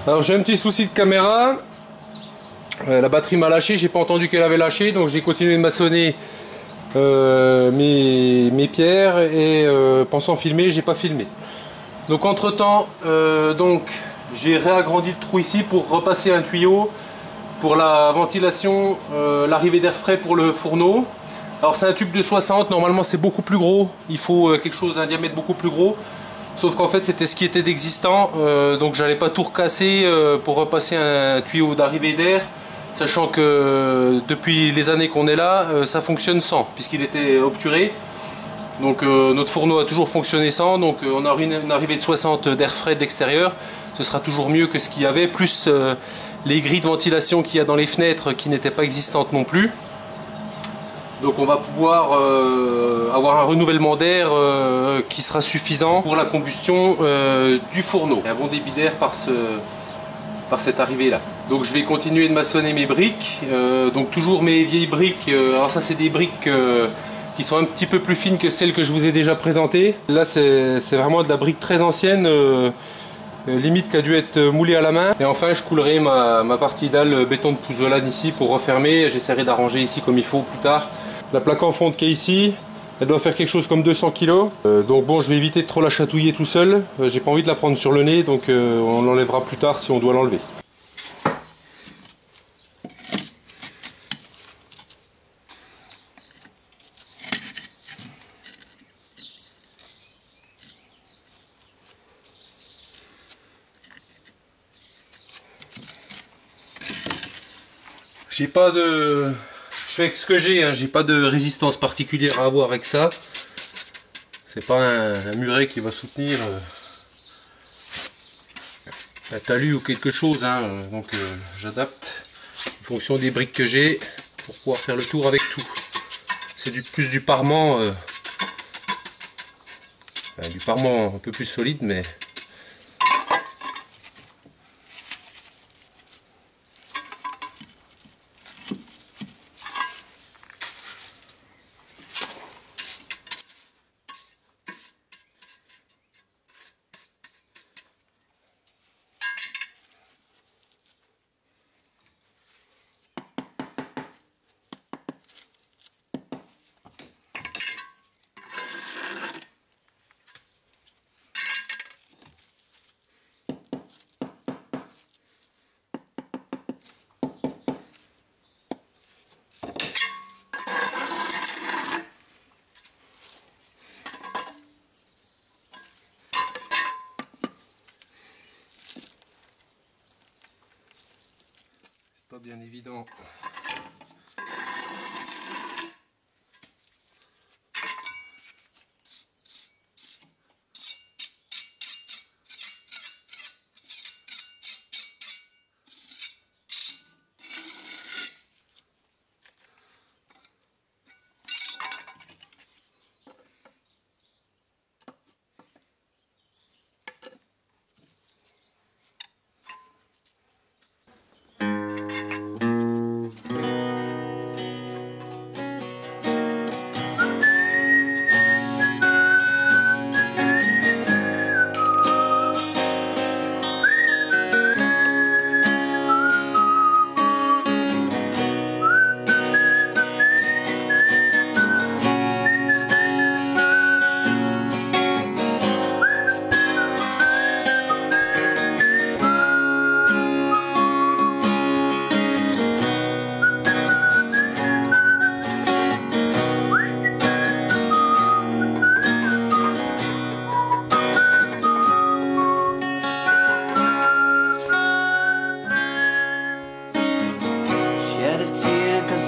Alors j'ai un petit souci de caméra. La batterie m'a lâché, j'ai pas entendu qu'elle avait lâché, donc j'ai continué de maçonner mes pierres et pensant filmer, j'ai pas filmé. Donc entre temps, j'ai réagrandi le trou ici pour repasser un tuyau pour la ventilation, l'arrivée d'air frais pour le fourneau. Alors c'est un tube de 60, normalement c'est beaucoup plus gros, il faut quelque chose d'un diamètre beaucoup plus gros. Sauf qu'en fait c'était ce qui était d'existant, donc j'allais pas tout recasser pour repasser un tuyau d'arrivée d'air, sachant que depuis les années qu'on est là, ça fonctionne sans, puisqu'il était obturé. Donc notre fourneau a toujours fonctionné sans, donc on a une arrivée de 60 d'air frais d'extérieur, ce sera toujours mieux que ce qu'il y avait, plus les grilles de ventilation qu'il y a dans les fenêtres qui n'étaient pas existantes non plus. Donc on va pouvoir avoir un renouvellement d'air qui sera suffisant pour la combustion du fourneau. Un bon débit d'air par cette arrivée là. Donc je vais continuer de maçonner mes briques, donc toujours mes vieilles briques. Alors ça c'est des briques qui sont un petit peu plus fines que celles que je vous ai déjà présentées. Là c'est vraiment de la brique très ancienne, limite qui a dû être moulée à la main. Et enfin je coulerai ma partie dalle béton de pouzzolane ici pour refermer. J'essaierai d'arranger ici comme il faut plus tard. La plaque en fonte qui est ici, elle doit faire quelque chose comme 200 kg. Donc bon, je vais éviter de trop la chatouiller tout seul. J'ai pas envie de la prendre sur le nez, donc on l'enlèvera plus tard si on doit l'enlever. J'ai pas de... Je fais avec ce que j'ai, hein. J'ai pas de résistance particulière à avoir avec ça. C'est pas un muret qui va soutenir un talus ou quelque chose, hein. Donc j'adapte en fonction des briques que j'ai pour pouvoir faire le tour avec tout. C'est plus du parement, du parement un peu plus solide, mais pas bien évident.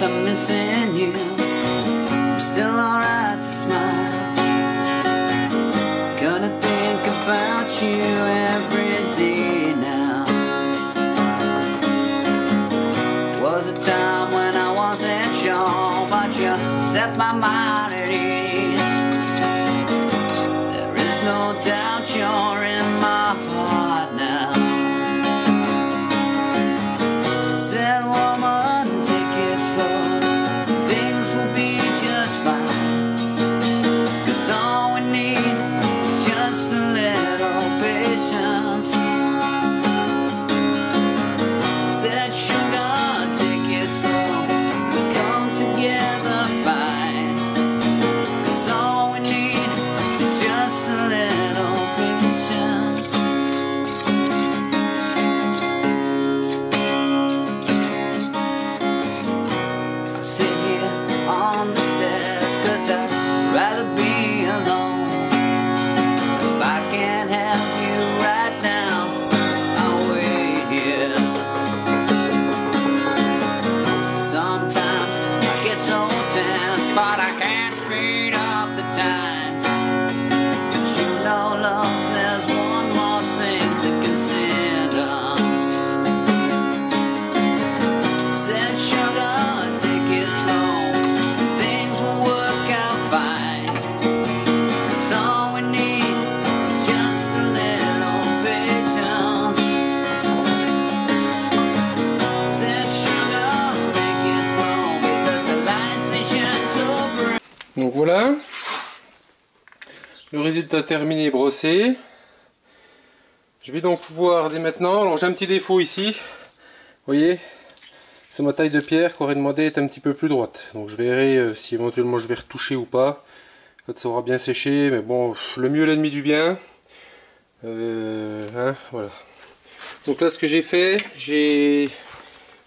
I'm missing you. I'm still alright to smile. Gonna think about you every day now. Was a time when I wasn't sure, but you set my mind at ease. There is no doubt you're in my heart now. Said woman, take it slow, things will be just fine. 'Cause all we need is just a little patience. résultat terminé brossé. Je vais donc pouvoir dès maintenant, alors j'ai un petit défaut ici, vous voyez, c'est ma taille de pierre qui aurait demandé d'être un petit peu plus droite. Donc je verrai si éventuellement je vais retoucher ou pas, quand ça aura bien séché, mais bon, le mieux est l'ennemi du bien. Voilà. Donc là ce que j'ai fait, j'ai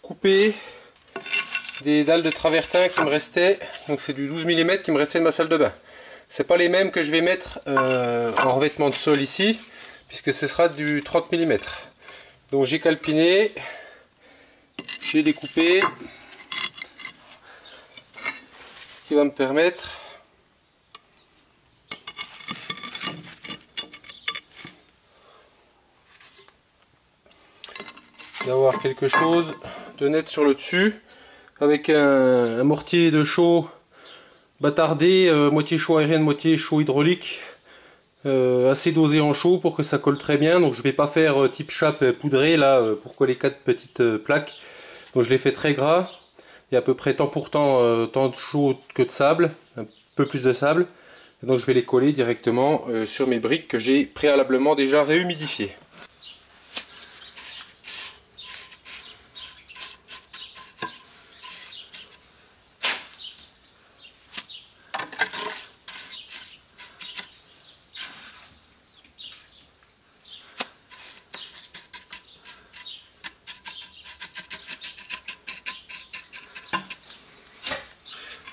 coupé des dalles de travertin qui me restaient, donc c'est du 12 mm qui me restait de ma salle de bain. C'est pas les mêmes que je vais mettre en revêtement de sol ici, puisque ce sera du 30 mm. Donc j'ai calpiné, j'ai découpé, ce qui va me permettre d'avoir quelque chose de net sur le dessus, avec un mortier de chaux bâtardé, moitié chaux aérienne, moitié chaux hydraulique, assez dosé en chaux pour que ça colle très bien. Donc je vais pas faire type chape poudrée là pour coller 4 petites plaques. Donc je l'ai fait très gras. Il y a à peu près tant pour tant, tant de chaux que de sable, un peu plus de sable. Et donc je vais les coller directement sur mes briques que j'ai préalablement déjà réhumidifiées.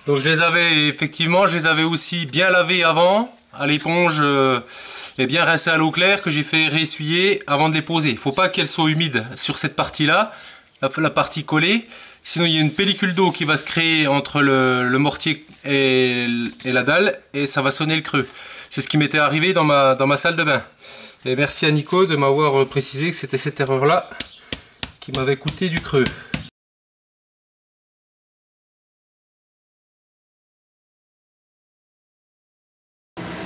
Donc je les avais effectivement, je les avais aussi bien lavés avant à l'éponge et bien rincés à l'eau claire, que j'ai fait réessuyer avant de les poser. Il ne faut pas qu'elles soient humides sur cette partie-là, la partie collée, sinon il y a une pellicule d'eau qui va se créer entre le mortier et la dalle et ça va sonner le creux. C'est ce qui m'était arrivé dans ma salle de bain. Et merci à Nico de m'avoir précisé que c'était cette erreur-là qui m'avait coûté du creux.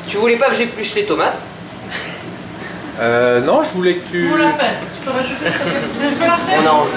Tu voulais pas que j'épluche les tomates? Non, je voulais que tu... On l'a fait. Tu peux rajouter ça. Tu peux la faire. On arrange.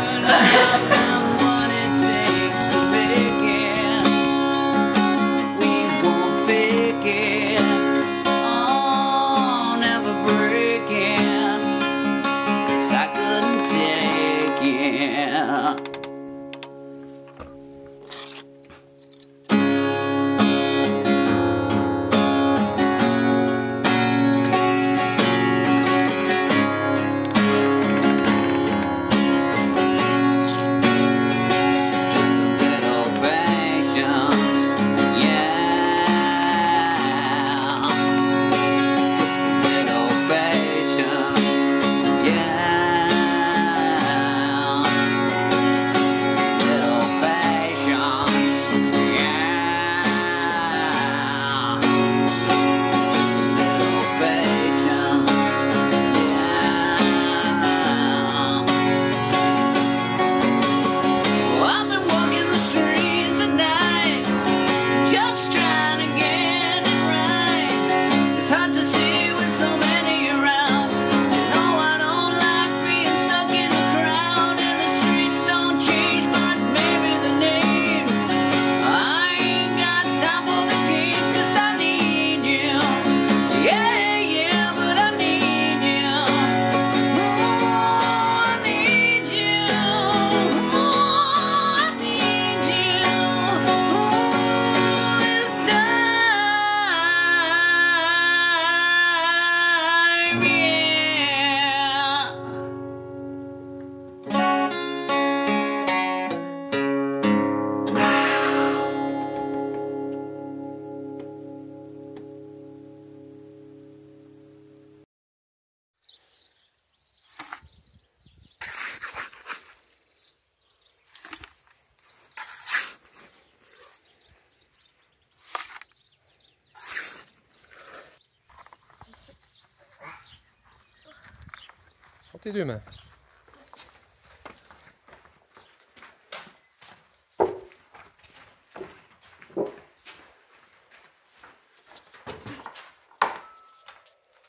Tes deux mains.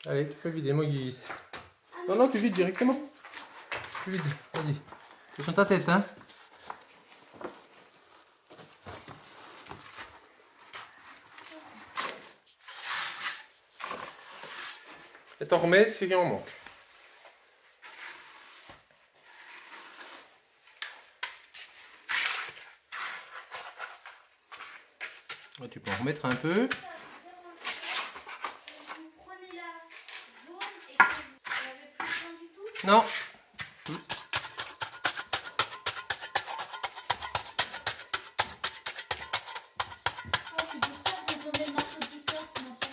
Allez, tu peux vider, moi glisse. Non, non, tu vides directement. Tu vides, vas-y. C'est sur ta tête, hein. t'en remets s'il en manque. Là, tu peux en remettre un peu. Vous prenez la jaune et que vous n'avez plus besoin du tout? Non. Oh, c'est pour ça que vous donnez le marteau de piqueur ce matin.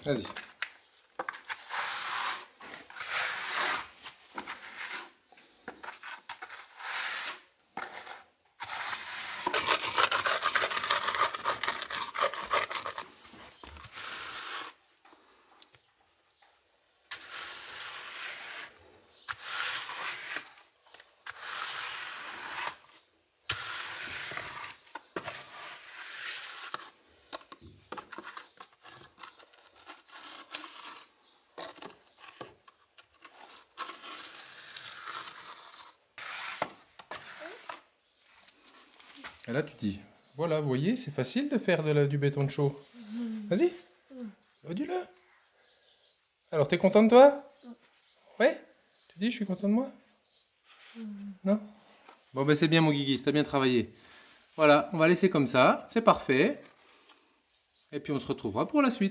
Vas-y. Et là, tu dis, voilà, vous voyez, c'est facile de faire du béton de chaux. Vas-y, dis-le. Alors, t'es content de toi? Ouais? Tu dis, je suis content de moi? Non? Bon, ben c'est bien, mon Guigui, t'as bien travaillé. Voilà, on va laisser comme ça, c'est parfait. Et puis, on se retrouvera pour la suite.